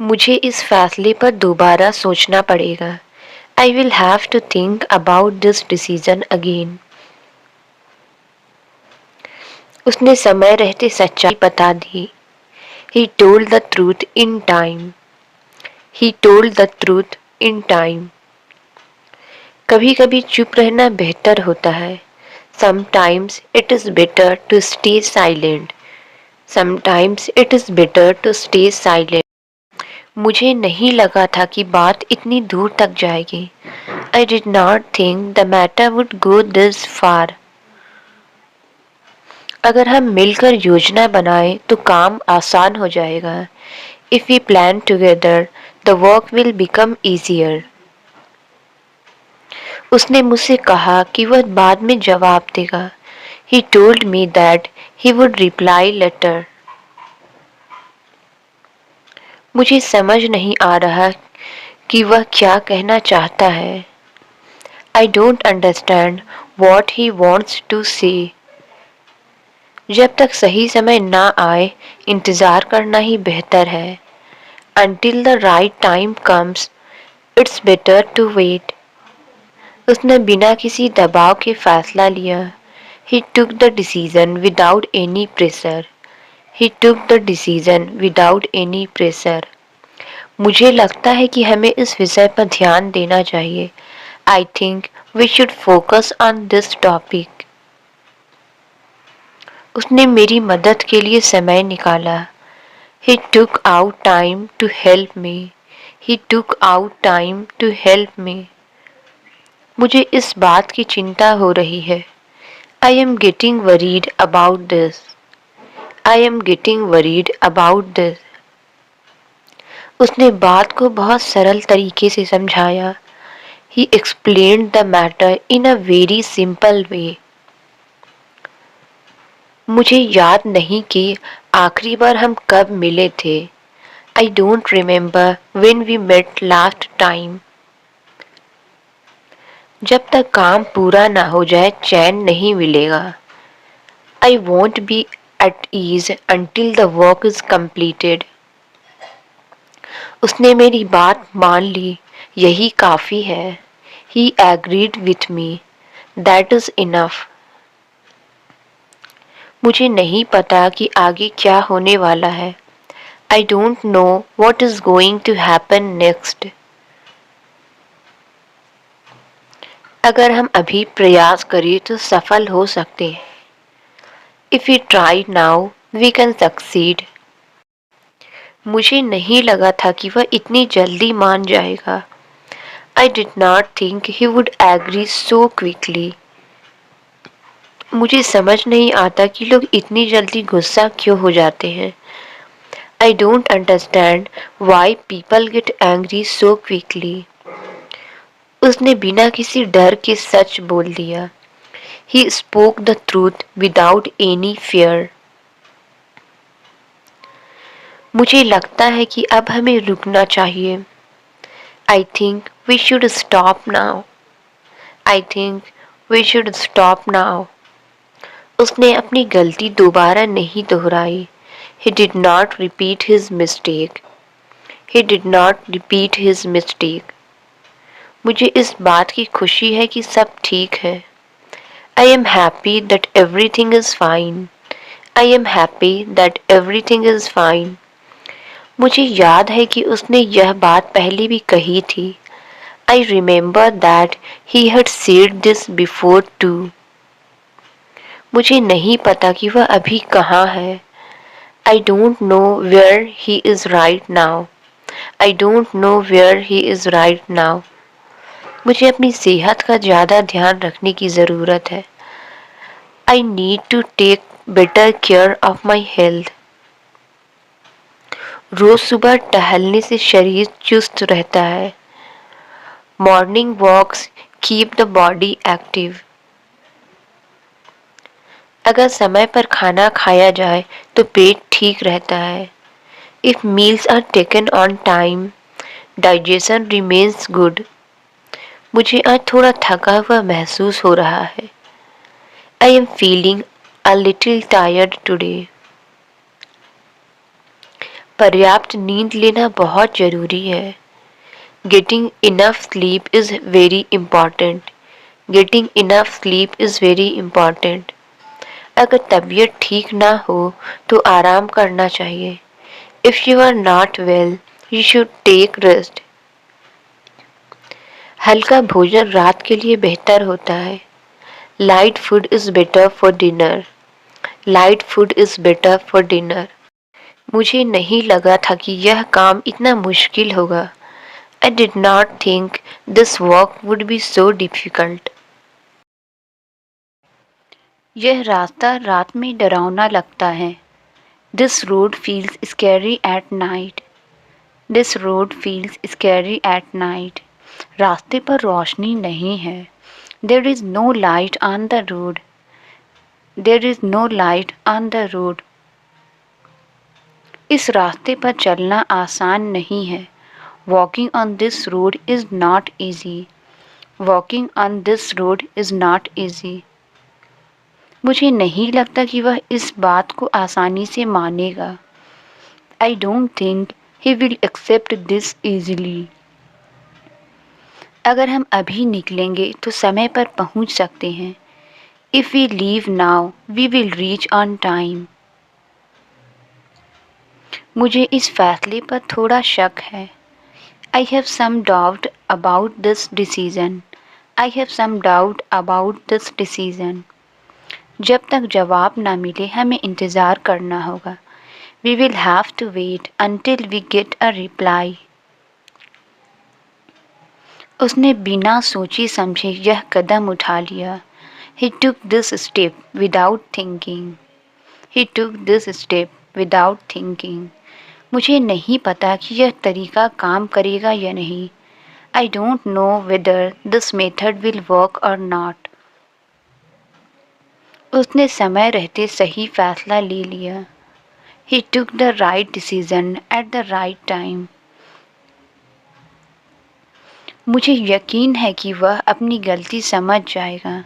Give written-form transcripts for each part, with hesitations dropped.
मुझे इस फैसले पर दोबारा सोचना पड़ेगा। I will have to think about this decision again. उसने समय रहते सच्चाई बता दी। He told the truth in time. He told the truth in time. कभी कभी चुप रहना बेहतर होता है। Sometimes it is better to stay silent. Sometimes it is better to stay silent. मुझे नहीं लगा था कि बात इतनी दूर तक जाएगी। आई did not think the matter would go this far. अगर हम मिलकर योजना बनाएं तो काम आसान हो जाएगा। If we plan together the work will become easier. उसने मुझसे कहा कि वह बाद में जवाब देगा। He told me that he would reply later. मुझे समझ नहीं आ रहा कि वह क्या कहना चाहता है। I don't understand what he wants to say. जब तक सही समय ना आए इंतज़ार करना ही बेहतर है। Until the right time comes, it's better to wait. उसने बिना किसी दबाव के फैसला लिया। He took the decision without any pressure. He took the decision without any pressure. मुझे लगता है कि हमें इस विषय पर ध्यान देना चाहिए। I think we should focus on this topic. उसने मेरी मदद के लिए समय निकाला। He took out time to help me. He took out time to help me. मुझे इस बात की चिंता हो रही है। I am getting worried about this. I am getting worried about this. उसने बात को बहुत सरल तरीके से समझाया। He explained the matter in a very simple way. मुझे याद नहीं कि आखिरी बार हम कब मिले थे। I don't remember when we met last time. जब तक काम पूरा ना हो जाए चैन नहीं मिलेगा। I won't be at ease until the work is completed. उसने मेरी बात मान ली, यही काफी है। He agreed with me. That is enough. मुझे नहीं पता कि आगे क्या होने वाला है। I don't know what is going to happen next. अगर हम अभी प्रयास करें तो सफल हो सकते हैं। If we try now, we can succeed. मुझे नहीं लगा था कि वह इतनी जल्दी मान जाएगा। I did not think he would agree so quickly. मुझे समझ नहीं आता कि लोग इतनी जल्दी गुस्सा क्यों हो जाते हैं। I don't understand why people get angry so quickly. उसने बिना किसी डर के सच बोल दिया। He spoke the truth without any fear. मुझे लगता है कि अब हमें रुकना चाहिए। I think we should stop now. I think we should stop now. उसने अपनी गलती दोबारा नहीं दोहराई। He did not repeat his mistake. He did not repeat his mistake. मुझे इस बात की खुशी है कि सब ठीक है। I am happy that everything is fine. I am happy that everything is fine. मुझे याद है कि उसने यह बात पहले भी कही थी। I remember that he had said this before too. मुझे नहीं पता कि वह अभी कहाँ है। I don't know where he is right now. I don't know where he is right now. मुझे अपनी सेहत का ज़्यादा ध्यान रखने की ज़रूरत है। I need to take better care of my health. रोज सुबह टहलने से शरीर चुस्त रहता है। Morning walks keep the body active. अगर समय पर खाना खाया जाए तो पेट ठीक रहता है। If meals are taken on time digestion remains good. मुझे आज थोड़ा थका हुआ महसूस हो रहा है। I am feeling a little tired today. पर्याप्त नींद लेना बहुत ज़रूरी है। Getting enough sleep is very important. Getting enough sleep is very important. अगर तबीयत ठीक ना हो तो आराम करना चाहिए। If you are not well you should take rest. हल्का भोजन रात के लिए बेहतर होता है। Light food is better for dinner. Light food is better for dinner. मुझे नहीं लगा था कि यह काम इतना मुश्किल होगा। I did not think this work would be so difficult. यह रास्ता रात में डरावना लगता है। This road feels scary at night. This road feels scary at night. रास्ते पर रोशनी नहीं है। There is no light on the road. There is no light on the road. इस रास्ते पर चलना आसान नहीं है। Walking on this road is not easy. Walking on this road is not easy. मुझे नहीं लगता कि वह इस बात को आसानी से मानेगा। I don't think he will accept this easily. अगर हम अभी निकलेंगे तो समय पर पहुंच सकते हैं। If we leave now we will reach on time. मुझे इस फैसले पर थोड़ा शक है। I have some doubt about this decision. I have some doubt about this decision. जब तक जवाब ना मिले हमें इंतज़ार करना होगा। We will have to wait until we get a reply. उसने बिना सोचे समझे यह कदम उठा लिया। He took this step without thinking. He took this step without thinking. मुझे नहीं पता कि यह तरीका काम करेगा या नहीं। I don't know whether this method will work or not. उसने समय रहते सही फैसला ले लिया। He took the right decision at the right time. मुझे यकीन है कि वह अपनी गलती समझ जाएगा।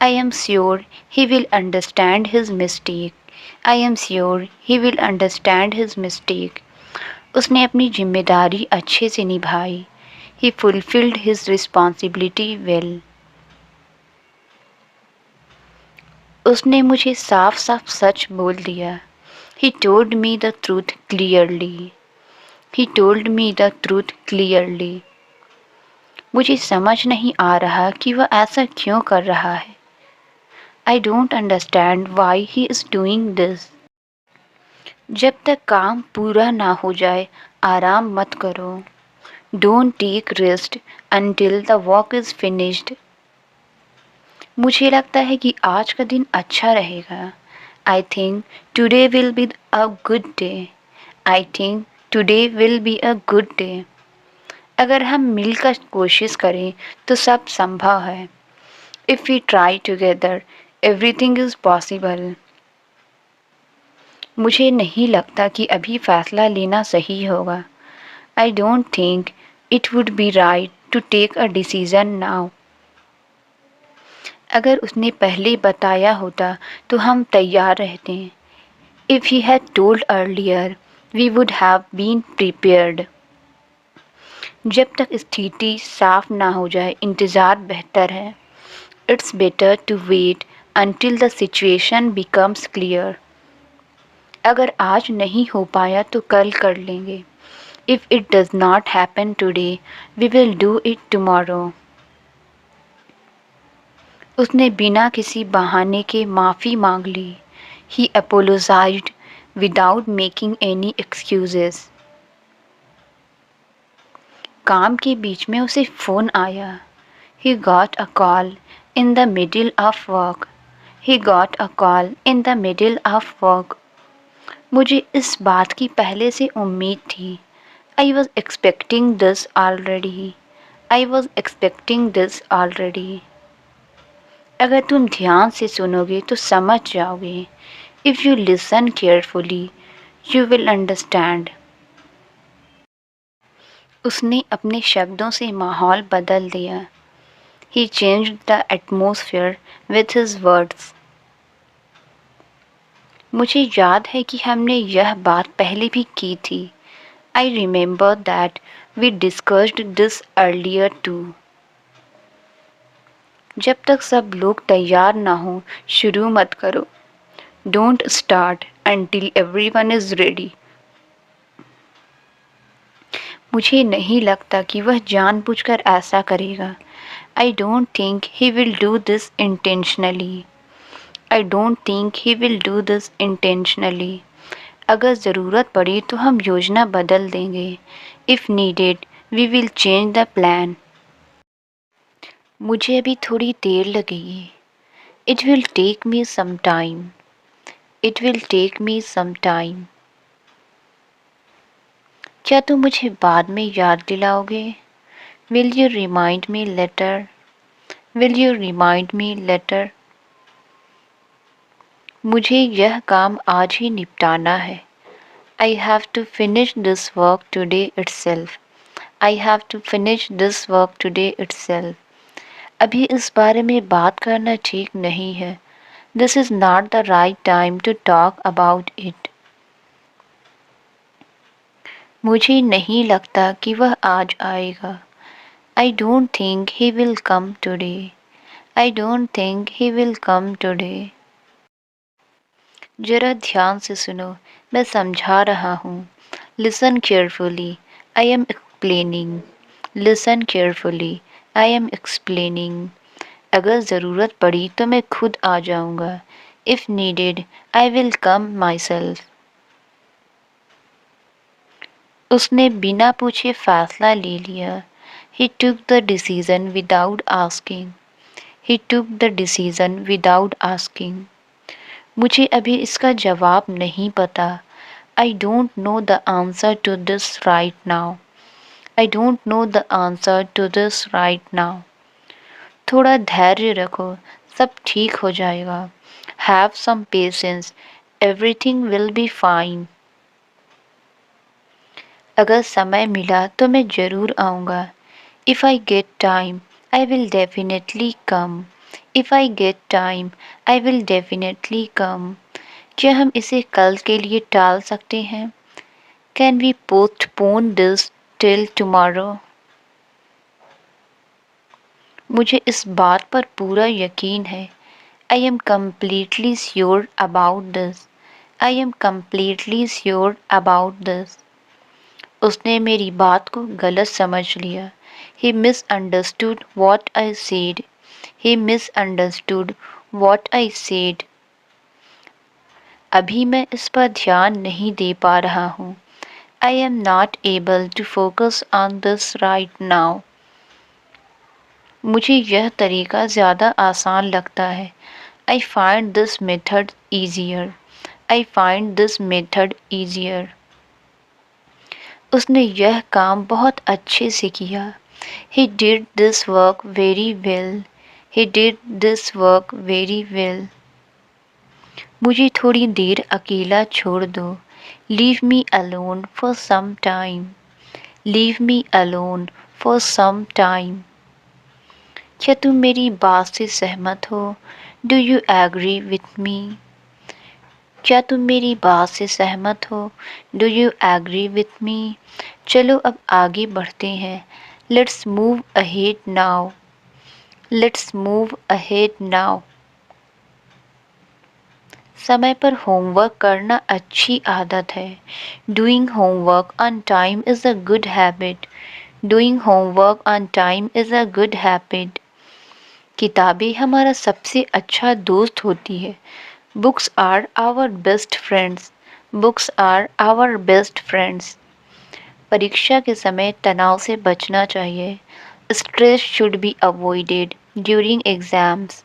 I am sure he will understand his mistake. I am sure he will understand his mistake. उसने अपनी जिम्मेदारी अच्छे से निभाई। He fulfilled his responsibility well. उसने मुझे साफ साफ सच बोल दिया। He told me the truth clearly. He told me the truth clearly. मुझे समझ नहीं आ रहा कि वह ऐसा क्यों कर रहा है। I don't understand why he is doing this. जब तक काम पूरा ना हो जाए आराम मत करो। Don't take rest until the work is finished. मुझे लगता है कि आज का दिन अच्छा रहेगा। I think today will be a good day. I think today will be a good day. अगर हम मिलकर कोशिश करें तो सब संभव है। If we try together, everything is possible. मुझे नहीं लगता कि अभी फैसला लेना सही होगा। I don't think it would be right to take a decision now. अगर उसने पहले बताया होता तो हम तैयार रहते। If he had told earlier, we would have been prepared. जब तक स्थिति साफ ना हो जाए इंतज़ार बेहतर है। It's better to wait until the situation becomes clear. अगर आज नहीं हो पाया तो कल कर लेंगे। If it does not happen today, we will do it tomorrow. उसने बिना किसी बहाने के माफ़ी मांग ली। He apologized without making any excuses. काम के बीच में उसे फ़ोन आया। He got a call in the middle of work. He got a call in the middle of work. मुझे इस बात की पहले से उम्मीद थी। I was expecting this already. I was expecting this already. अगर तुम ध्यान से सुनोगे तो समझ जाओगे। If you listen carefully, you will understand. उसने अपने शब्दों से माहौल बदल दिया। He changed the atmosphere with his words. मुझे याद है कि हमने यह बात पहले भी की थी। I remember that we discussed this earlier too. जब तक सब लोग तैयार ना हो शुरू मत करो। Don't start until everyone is ready। मुझे नहीं लगता कि वह जानबूझकर ऐसा करेगा। I don't think he will do this intentionally। I don't think he will do this intentionally। अगर ज़रूरत पड़ी तो हम योजना बदल देंगे। If needed, we will change the plan। मुझे अभी थोड़ी देर लगेगी। It will take me some time। It will take me some time। क्या तुम मुझे बाद में याद दिलाओगे? Will you remind me later? Will you remind me later? मुझे यह काम आज ही निपटाना है। I have to finish this work today itself। I have to finish this work today itself। अभी इस बारे में बात करना ठीक नहीं है। This is not the right time to talk about it। मुझे नहीं लगता कि वह आज आएगा। I don't think he will come today। I don't think he will come today। जरा ध्यान से सुनो, मैं समझा रहा हूँ। Listen carefully, I am explaining। Listen carefully, I am explaining। अगर ज़रूरत पड़ी तो मैं खुद आ जाऊँगा। If needed, I will come myself। उसने बिना पूछे फैसला ले लिया। He took the decision without asking। He took the decision without asking। मुझे अभी इसका जवाब नहीं पता। I don't know the answer to this right now। I don't know the answer to this right now। थोड़ा धैर्य रखो, सब ठीक हो जाएगा। Have some patience, everything will be fine। अगर समय मिला तो मैं ज़रूर आऊँगा। If I get time, I will definitely come। If I get time, I will definitely come। क्या हम इसे कल के लिए टाल सकते हैं? Can we postpone this till tomorrow? मुझे इस बात पर पूरा यकीन है। I am completely sure about this। I am completely sure about this। उसने मेरी बात को गलत समझ लिया। He misunderstood what I said। He misunderstood what I said। अभी मैं इस पर ध्यान नहीं दे पा रहा हूँ। I am not able to focus on this right now। मुझे यह तरीका ज़्यादा आसान लगता है। I find this method easier। I find this method easier। उसने यह काम बहुत अच्छे से किया। He did this work very well। He did this work very well। मुझे थोड़ी देर अकेला छोड़ दो। Leave me alone for some time। Leave me alone for some time। क्या तुम मेरी बात से सहमत हो? Do you agree with me? क्या तुम मेरी बात से सहमत हो? Do you agree with me? चलो अब आगे बढ़ते हैं। Let's move ahead now। Let's move ahead now। समय पर होमवर्क करना अच्छी आदत है। Doing homework on time is a good habit। Doing homework on time is a good habit। किताबें हमारा सबसे अच्छा दोस्त होती है। Books are our best friends। Books are our best friends। परीक्षा के समय तनाव से बचना चाहिए। Stress should be avoided during exams।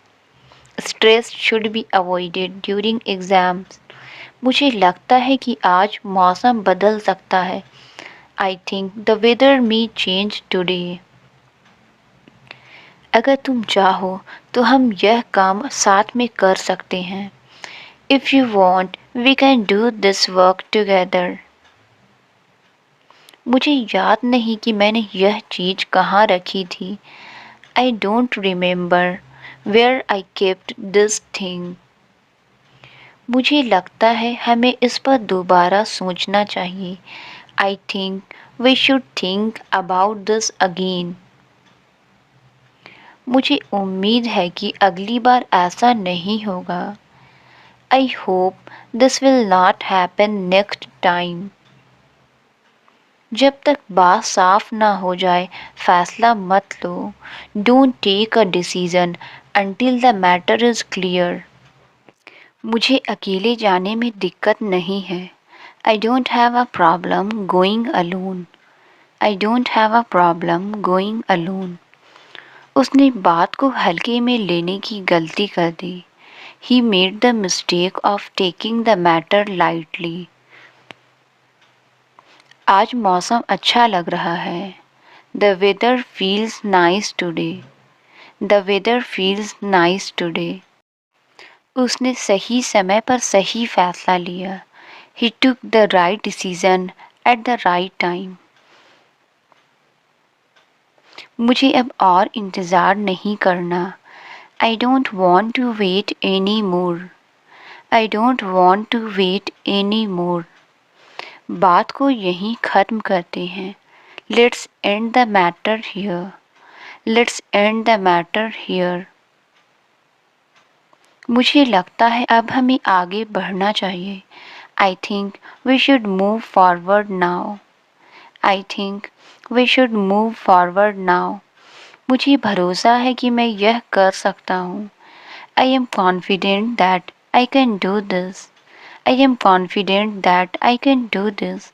Stress should be avoided during exams। मुझे लगता है कि आज मौसम बदल सकता है। I think the weather may change today। अगर तुम चाहो तो हम यह काम साथ में कर सकते हैं। If you want, we can do this work together। मुझे याद नहीं कि मैंने यह चीज़ कहाँ रखी थी। I don't remember where I kept this thing। मुझे लगता है हमें इस पर दोबारा सोचना चाहिए। I think we should think about this again. मुझे उम्मीद है कि अगली बार ऐसा नहीं होगा। I hope this will not happen next time. जब तक बात साफ ना हो जाए फैसला मत लो। Don't take a decision until the matter is clear. मुझे अकेले जाने में दिक्कत नहीं है। I don't have a problem going alone. I don't have a problem going alone. उसने बात को हल्के में लेने की गलती कर दी। He made the mistake of taking the matter lightly. आज मौसम अच्छा लग रहा है। The weather feels nice today. The weather feels nice today. उसने सही समय पर सही फैसला लिया। He took the right decision at the right time. मुझे अब और इंतज़ार नहीं करना। I don't want to wait any more. I don't want to wait any more. बात को यहीं ख़त्म करते हैं। Let's end the matter here. Let's end the matter here. मुझे लगता है अब हमें आगे बढ़ना चाहिए। I think we should move forward now. I think we should move forward now. मुझे भरोसा है कि मैं यह कर सकता हूँ। I am confident that I can do this. I am confident that I can do this.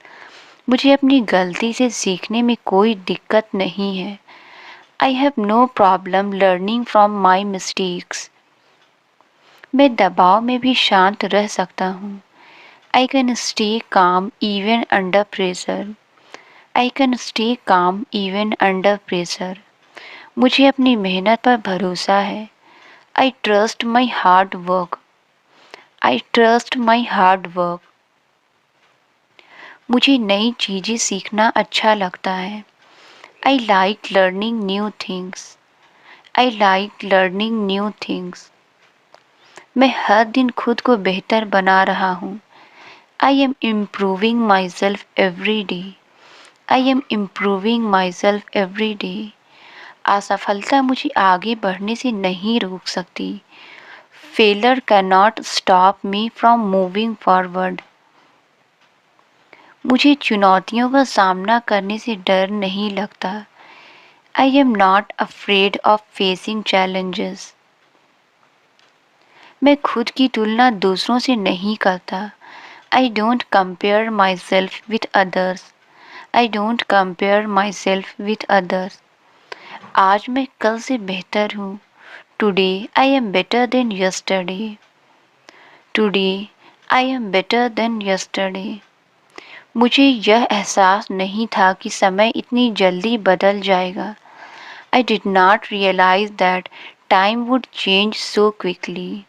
मुझे अपनी गलती से सीखने में कोई दिक्कत नहीं है। I have no problem learning from my mistakes. मैं दबाव में भी शांत रह सकता हूँ। I can stay calm even under pressure. I can stay calm even under pressure. मुझे अपनी मेहनत पर भरोसा है। I trust my hard work. I trust my hard work. मुझे नई चीज़ें सीखना अच्छा लगता है। I like learning new things. I like learning new things. मैं हर दिन खुद को बेहतर बना रहा हूँ। I am improving myself every day. I am improving myself every day. असफलता मुझे आगे बढ़ने से नहीं रोक सकती। Failure cannot stop me from moving forward. मुझे चुनौतियों का सामना करने से डर नहीं लगता। I am not afraid of facing challenges. मैं खुद की तुलना दूसरों से नहीं करता। I don't compare myself with others. I don't compare myself with others. आज मैं कल से बेहतर हूँ। Today I am better than yesterday. Today I am better than yesterday. मुझे यह एहसास नहीं था कि समय इतनी जल्दी बदल जाएगा। I did not realize that time would change so quickly.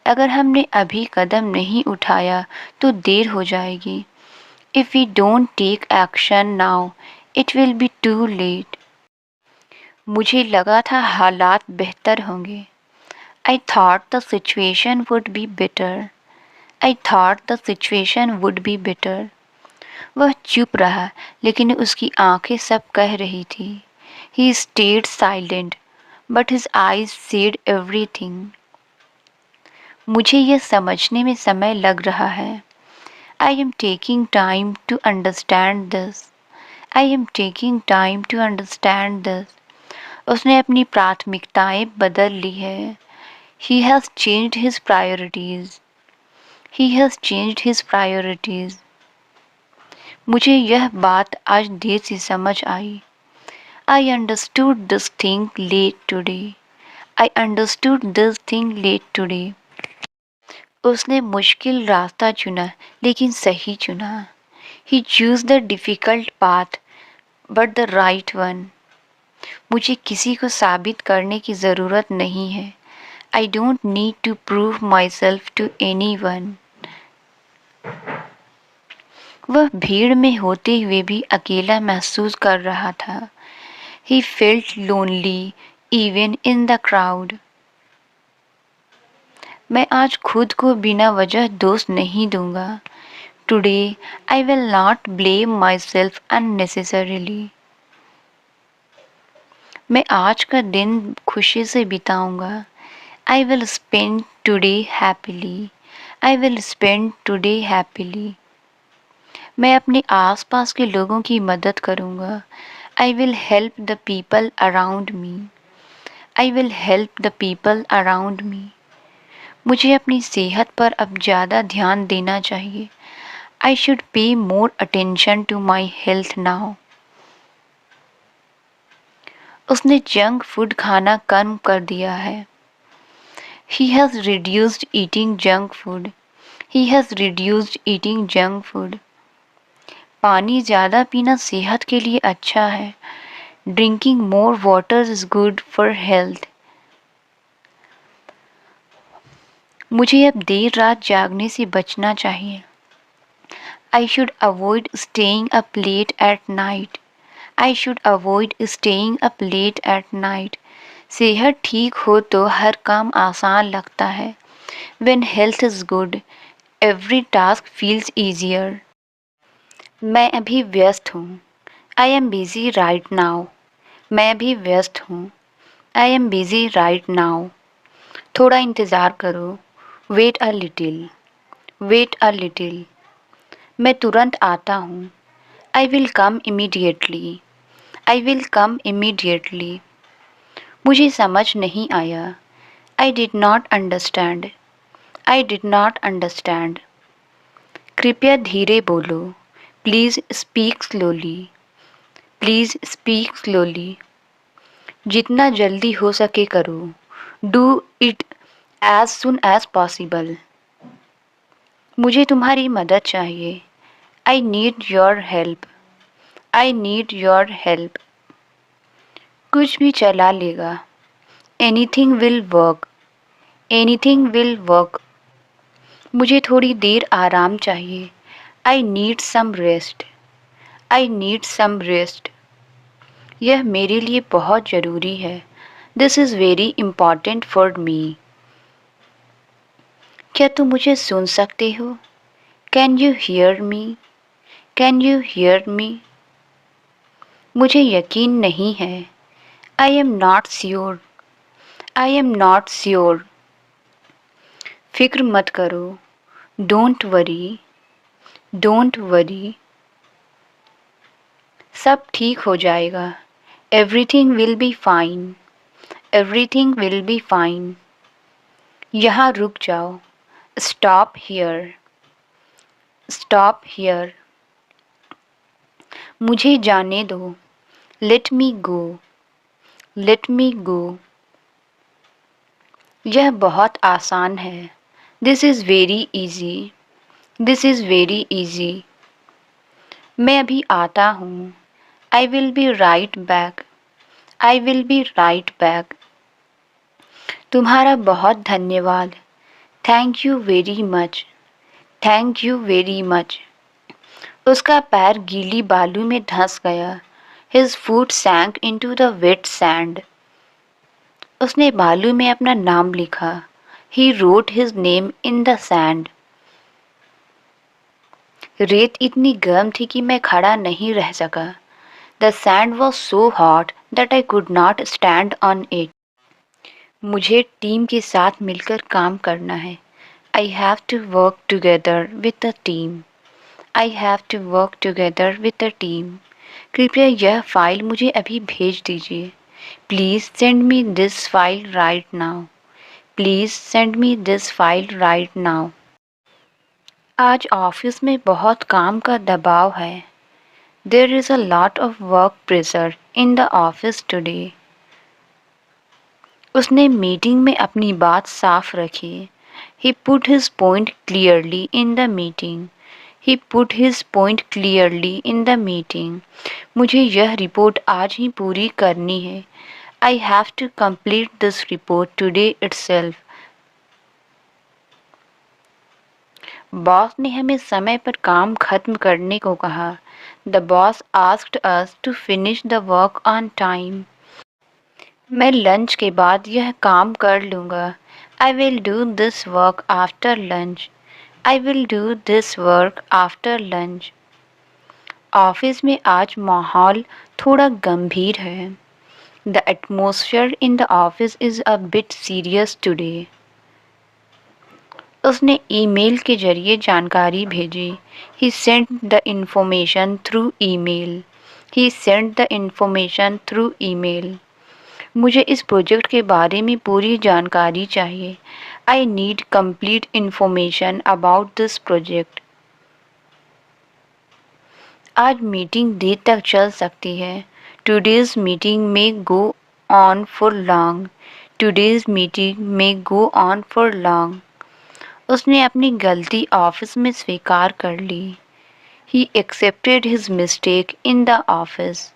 अगर हमने अभी कदम नहीं उठाया तो देर हो जाएगी। If we don't take action now, it will be too late. मुझे लगा था हालात बेहतर होंगे। I thought the situation would be better. I thought the situation would be better. वह चुप रहा लेकिन उसकी आंखें सब कह रही थी। He stayed silent, but his eyes said everything. मुझे यह समझने में समय लग रहा है। I am taking time to understand this. I am taking time to understand this. उसने अपनी प्राथमिकताएं बदल ली है। He has changed his priorities. He has changed his priorities. मुझे यह बात आज देर से समझ आई। I understood this thing late today. I understood this thing late today. उसने मुश्किल रास्ता चुना लेकिन सही चुना। He chose the difficult path but the right one. मुझे किसी को साबित करने की ज़रूरत नहीं है। I don't need to prove myself to anyone. वह भीड़ में होते हुए भी अकेला महसूस कर रहा था। He felt lonely even in the crowd. मैं आज खुद को बिना वजह दोष नहीं दूंगा। Today I will not blame myself unnecessarily. मैं आज का दिन खुशी से बिताऊंगा। I will spend today happily. I will spend today happily. मैं अपने आसपास के लोगों की मदद करूंगा। I will help the people around me. I will help the people around me. मुझे अपनी सेहत पर अब ज़्यादा ध्यान देना चाहिए। I should pay more attention to my health now. उसने जंक फूड खाना कम कर दिया है। He has reduced eating junk food. He has reduced eating junk food. पानी ज़्यादा पीना सेहत के लिए अच्छा है। Drinking more water is good for health. मुझे अब देर रात जागने से बचना चाहिए। I should avoid staying up late at night. I should avoid staying up late at night. सेहत ठीक हो तो हर काम आसान लगता है। When health is good, every task feels easier. मैं अभी व्यस्त हूँ। I am busy right now. मैं अभी व्यस्त हूँ। I am busy right now. थोड़ा इंतज़ार करो। Wait a little. Wait a little. मैं तुरंत आता हूँ। I will come immediately. I will come immediately. मुझे समझ नहीं आया। I did not understand. I did not understand. कृपया धीरे बोलो। Please speak slowly. Please speak slowly. जितना जल्दी हो सके करो। Do it as soon as possible. मुझे तुम्हारी मदद चाहिए। I need your help. I need your help. कुछ भी चला लेगा। Anything will work. Anything will work. मुझे थोड़ी देर आराम चाहिए। I need some rest. I need some rest. यह मेरे लिए बहुत ज़रूरी है। This is very important for me. क्या तुम मुझे सुन सकते हो? Can you hear me? Can you hear me? मुझे यकीन नहीं है। I am not sure. I am not sure. फिक्र मत करो। Don't worry. Don't worry. सब ठीक हो जाएगा। Everything will be fine. Everything will be fine. यहाँ रुक जाओ। Stop here. Stop here. मुझे जाने दो। Let me go. Let me go. यह बहुत आसान है। This is very easy. This is very easy. मैं अभी आता हूँ। I will be right back. I will be right back. तुम्हारा बहुत धन्यवाद। Thank you very much. Thank you very much. उसका पैर गीली बालू में धंस गया। His foot sank into the wet sand. उसने बालू में अपना नाम लिखा। He wrote his name in the sand. रेत इतनी गर्म थी कि मैं खड़ा नहीं रह सका। The sand was so hot that I could not stand on it. मुझे टीम के साथ मिलकर काम करना है। I have to work together with a team. I have to work together with a team. कृपया यह फाइल मुझे अभी भेज दीजिए। Please send me this file right now. Please send me this file right now. आज office में बहुत काम का दबाव है। There is a lot of work pressure in the office today. उसने मीटिंग में अपनी बात साफ रखी। He put his point clearly in the meeting. He put his point clearly in the meeting. मुझे यह रिपोर्ट आज ही पूरी करनी है। I have to complete this report today itself. Boss ने हमें समय पर काम खत्म करने को कहा। The boss asked us to finish the work on time. मैं लंच के बाद यह काम कर लूँगा। I will do this work after lunch. I will do this work after lunch. Office में आज माहौल थोड़ा गंभीर है. The atmosphere in the office is a bit serious today. उसने ईमेल के जरिए जानकारी भेजी. He sent the information through email. He sent the information through email. मुझे इस प्रोजेक्ट के बारे में पूरी जानकारी चाहिए. I need complete information about this project. आज मीटिंग देर तक चल सकती है. Today's meeting may go on for long. Today's meeting may go on for long. उसने अपनी गलती ऑफिस में स्वीकार कर ली. He accepted his mistake in the office.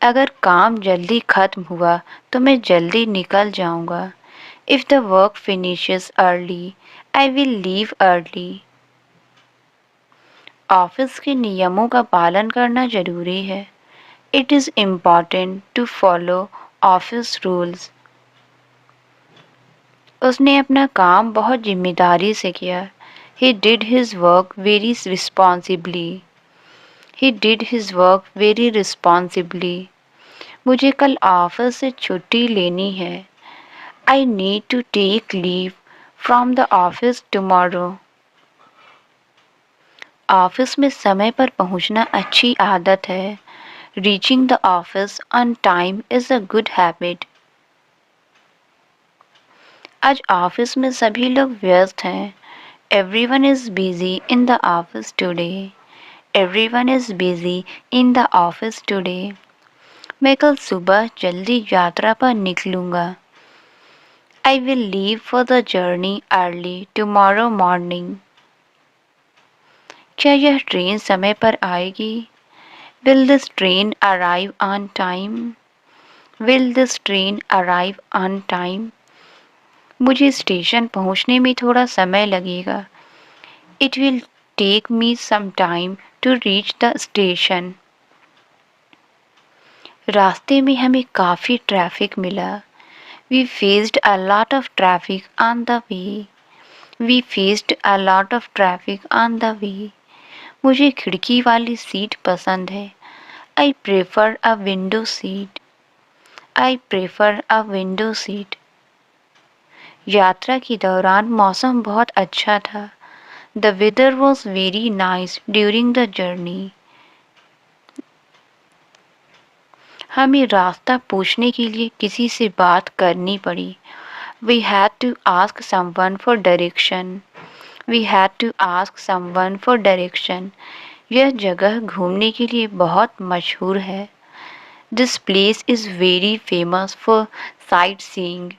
अगर काम जल्दी खत्म हुआ तो मैं जल्दी निकल जाऊंगा. If the work finishes early, I will leave early. Office के नियमों का पालन करना जरूरी है. It is important to follow office rules. उसने अपना काम बहुत जिम्मेदारी से किया. He did his work very responsibly. He did his work very responsibly. मुझे कल ऑफिस से छुट्टी लेनी है. I need to take leave from the office tomorrow. Office में समय पर पहुंचना अच्छी आदत है. Reaching the office on time is a good habit. आज ऑफिस में सभी लोग व्यस्त हैं. Everyone is busy in the office today. Everyone is busy in the office today. मैं कल सुबह जल्दी यात्रा पर निकलूंगा. I will leave for the journey early tomorrow morning. क्या यह ट्रेन समय पर आएगी? Will this train arrive on time? Will this train arrive on time? मुझे स्टेशन पहुंचने में थोड़ा समय लगेगा. It will take me some time to reach the station. रास्ते में हमें काफ़ी ट्रैफिक मिला. We faced a lot of traffic on the way. We faced a lot of traffic on the way. मुझे खिड़की वाली सीट पसंद है. I prefer a window seat. I prefer a window seat. यात्रा के दौरान मौसम बहुत अच्छा था. The weather was very nice during the journey. हमें रास्ता पूछने के लिए किसी से बात करनी पड़ी. We had to ask someone for direction. We had to ask someone for direction. यह जगह घूमने के लिए बहुत मशहूर है. This place is very famous for sightseeing.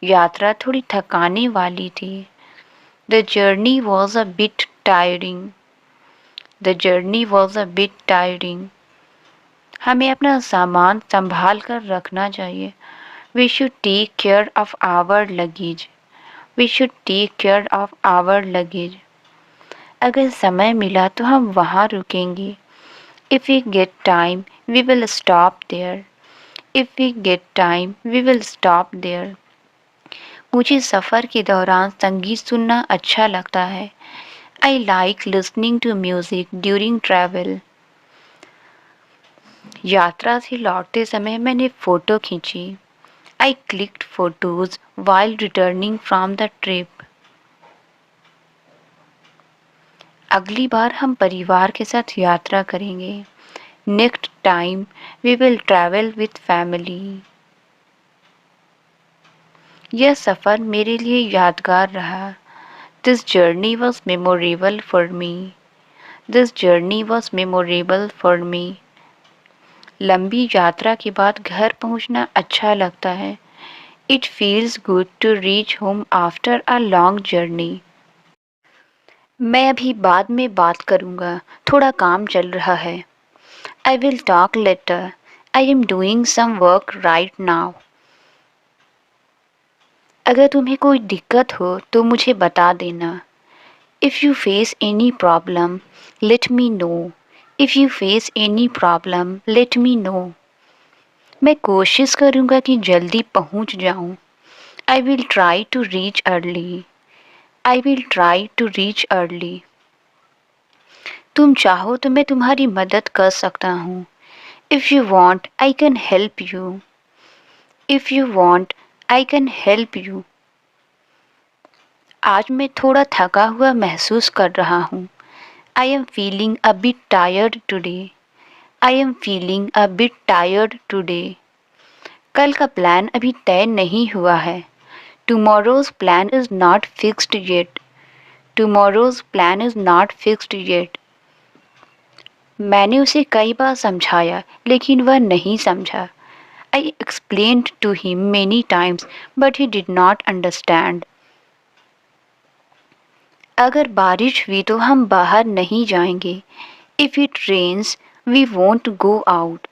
यात्रा थोड़ी थकाने वाली थी. The journey was a bit tiring. The journey was a bit tiring. हमें अपना सामान संभाल कर रखना चाहिए. We should take care of our luggage. We should take care of our luggage. अगर समय मिला तो हम वहाँ रुकेंगे. If we get time, we will stop there. If we get time, we will stop there. मुझे सफ़र के दौरान संगीत सुनना अच्छा लगता है. I like listening to music during travel. यात्रा से लौटते समय मैंने फ़ोटो खींची. I clicked photos while returning from the trip. अगली बार हम परिवार के साथ यात्रा करेंगे. Next time we will travel with family. यह सफ़र मेरे लिए यादगार रहा. This journey was memorable for me. This journey was memorable for me. लंबी यात्रा के बाद घर पहुंचना अच्छा लगता है. It feels good to reach home after a long journey. मैं अभी बाद में बात करूंगा. थोड़ा काम चल रहा है. I will talk later. I am doing some work right now. अगर तुम्हें कोई दिक्कत हो तो मुझे बता देना. If you face any problem, let me know. If you face any problem, let me know. मैं कोशिश करूँगा कि जल्दी पहुँच जाऊँ। I will try to reach early. I will try to reach early. तुम चाहो तो मैं तुम्हारी मदद कर सकता हूँ। If you want, I can help you. If you want, I can help you. आज मैं थोड़ा थका हुआ महसूस कर रहा हूँ। I am feeling a bit tired today. I am feeling a bit tired today. कल का प्लान अभी तय नहीं हुआ है। Tomorrow's plan is not fixed yet. Tomorrow's plan is not fixed yet. मैंने उसे कई बार समझाया लेकिन वह नहीं समझा। I explained to him many times but he did not understand. अगर बारिश हुई तो हम बाहर नहीं जाएंगे। If it rains, we won't go out.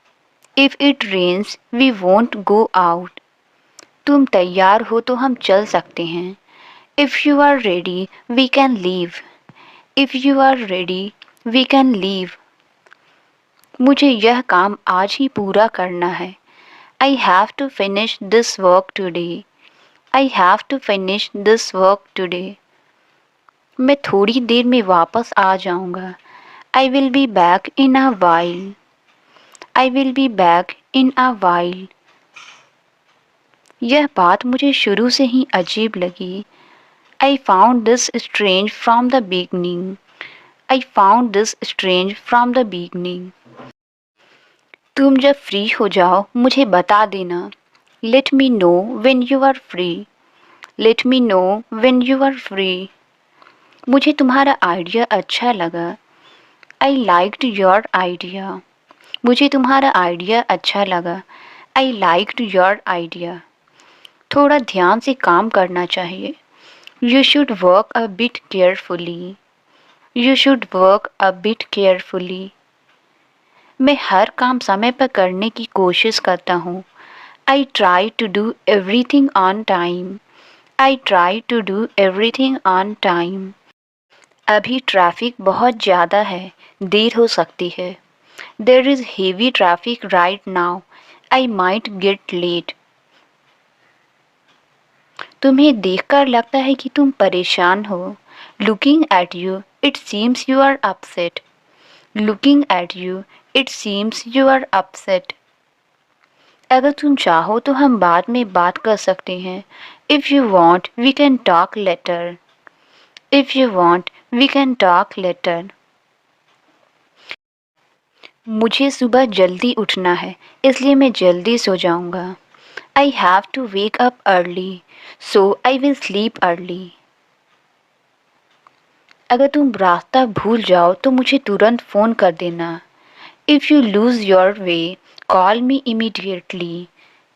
If it rains, we won't go out. तुम तैयार हो तो हम चल सकते हैं। If you are ready, we can leave. If you are ready, we can leave. मुझे यह काम आज ही पूरा करना है। I have to finish this work today. I have to finish this work today. मैं थोड़ी देर में वापस आ जाऊंगा। I will be back in a while. I will be back in a while. यह बात मुझे शुरू से ही अजीब लगी। I found this strange from the beginning. I found this strange from the beginning. तुम जब फ्री हो जाओ मुझे बता देना। Let me know when you are free. Let me know when you are free. मुझे तुम्हारा आइडिया अच्छा लगा। I liked your idea. मुझे तुम्हारा आइडिया अच्छा लगा। I liked your idea. थोड़ा ध्यान से काम करना चाहिए। You should work a bit carefully. You should work a bit carefully. मैं हर काम समय पर करने की कोशिश करता हूँ। I try to do everything on time. I try to do everything on time. अभी ट्रैफिक बहुत ज़्यादा है, देर हो सकती है। There is heavy traffic right now. I might get late. तुम्हें देखकर लगता है कि तुम परेशान हो। Looking at you, it seems you are upset. Looking at you, it seems you are upset. अगर तुम चाहो तो हम बाद में बात कर सकते हैं। If you want, we can talk later. If you want, we can talk later. मुझे सुबह जल्दी उठना है, इसलिए मैं जल्दी सो जाऊंगा। I have to wake up early, so I will sleep early. अगर तुम रास्ता भूल जाओ तो मुझे तुरंत फ़ोन कर देना। If you lose your way, call me immediately.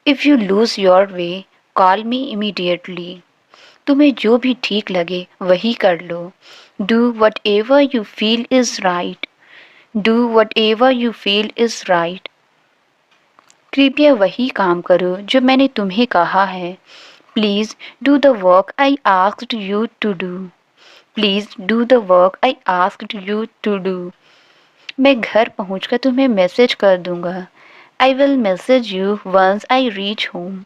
If you lose your way, call me immediately. तुम्हें जो भी ठीक लगे वही कर लो। Do whatever you feel is right. Do whatever you feel is right. कृपया वही काम करो जो मैंने तुम्हें कहा है। Please do the work I asked you to do. Please do the work I asked you to do. मैं घर पहुंचकर तुम्हें मैसेज कर दूंगा। I will message you once I reach home.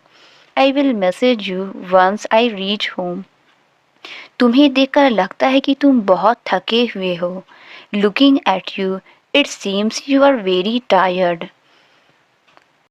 I will message you once I reach home. तुम्हें देखकर लगता है कि तुम बहुत थके हुए हो। Looking at you, it seems you are very tired.